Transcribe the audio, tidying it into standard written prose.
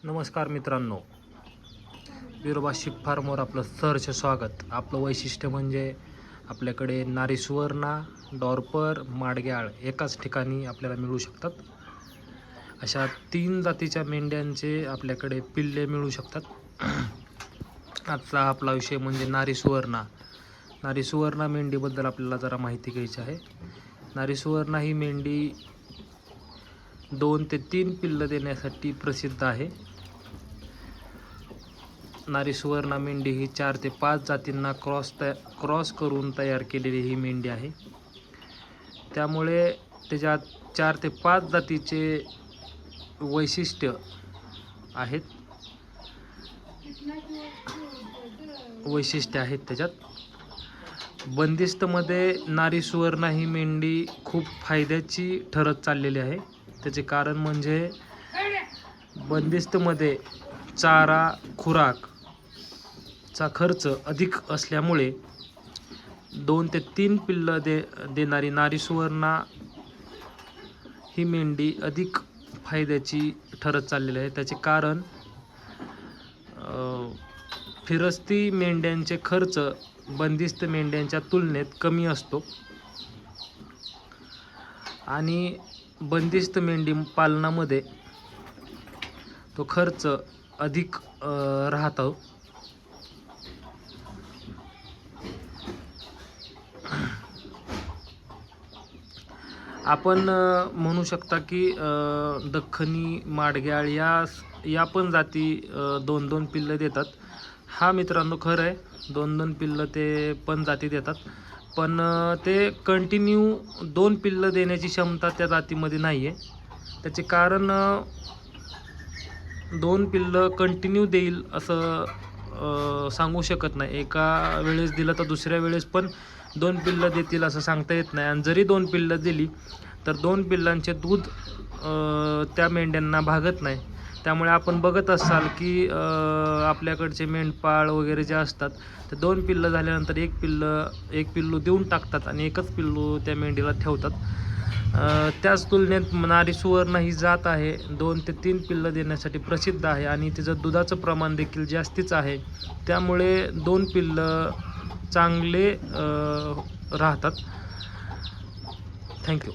नमस्कार मित्रांनो, विरोबा शिप फार्मवर आपलं सहर्ष स्वागत. आपलं वैशिष्ट्य म्हणजे आपल्याकडे नारी सुवर्णा, डॉर्पर, माडग्याळ एकाच ठिकाणी आपल्याला मिळू शकतात. अशा 3 जातीच्या मेंढ्यांचे आपल्याकडे पिल्ले मिळू शकतात. आजचा आपला विषय म्हणजे नारी सुवर्णा. नारी सुवर्णा मेंढीबद्दल आपल्याला जरा माहिती घ्यायची आहे. नारी सुवर्णा ही मेंढी 2 ते 3 पिल्लं देण्यासाठी प्रसिद्ध आहे. नारी सुवर्णा मेंढी ही 4 ते 5 जातींना क्रॉस करून तयार केलेली ही मेंढी आहे. त्यामुळे त्याच्यात 4 ते 5 जातीचे वैशिष्ट्य आहेत त्याच्यात. बंदिस्तमध्ये नारी सुवर्णा ही मेंढी खूप फायद्याची ठरत चाललेली आहे. त्याचे कारण म्हणजे बंदिस्तमध्ये चारा खुराकचा खर्च अधिक असल्यामुळे 2 ते 3 पिल्लं देणारी नारी सुवर्णा ही मेंढी अधिक फायद्याची ठरत चाललेली आहे. त्याचे कारण फिरस्ती मेंढ्यांचे खर्च बंदिस्त मेंढ्यांच्या तुलनेत कमी असतो आणि बंदिस्त मेंढी पालनामध्ये तो खर्च अधिक राहतो. आपण म्हणू शकता की दख्खनी, माडग्याळ या पण जाती 2-2 पिल्लं देतात. हा मित्रांनो खरं आहे, 2-2 पिल्लं ते पण जाती देतात, पण ते कंटिन्यू 2 पिल्लं देण्याची क्षमता त्या जातीमध्ये नाही आहे. त्याचे कारण 2 पिल्लं कंटिन्यू देईल असं सांगू शकत नाही. एका वेळेस दिलं तर दुसऱ्या वेळेस पण 2 पिल्लं देतील असं सांगता येत नाही. आणि जरी 2 पिल्लं दिली तर 2 पिल्लांचे दूध त्या मेंढ्यांना भागत नाही. त्यामुळे आपण बघत असाल की आपल्याकडचे मेंढपाळ वगैरे जे असतात ते 2 पिल्लं झाल्यानंतर एक पिल्लू देऊन टाकतात आणि एकच पिल्लू त्या मेंढीला ठेवतात. त्याच तुलनेत नारी सुवर्णा ही जात आहे 2 ते 3 पिल्लं देण्यासाठी प्रसिद्ध आहे आणि तिचं दुधाचं प्रमाण देखील जास्तीच आहे. त्यामुळे 2 पिल्लं चांगले राहतात. थँक्यू.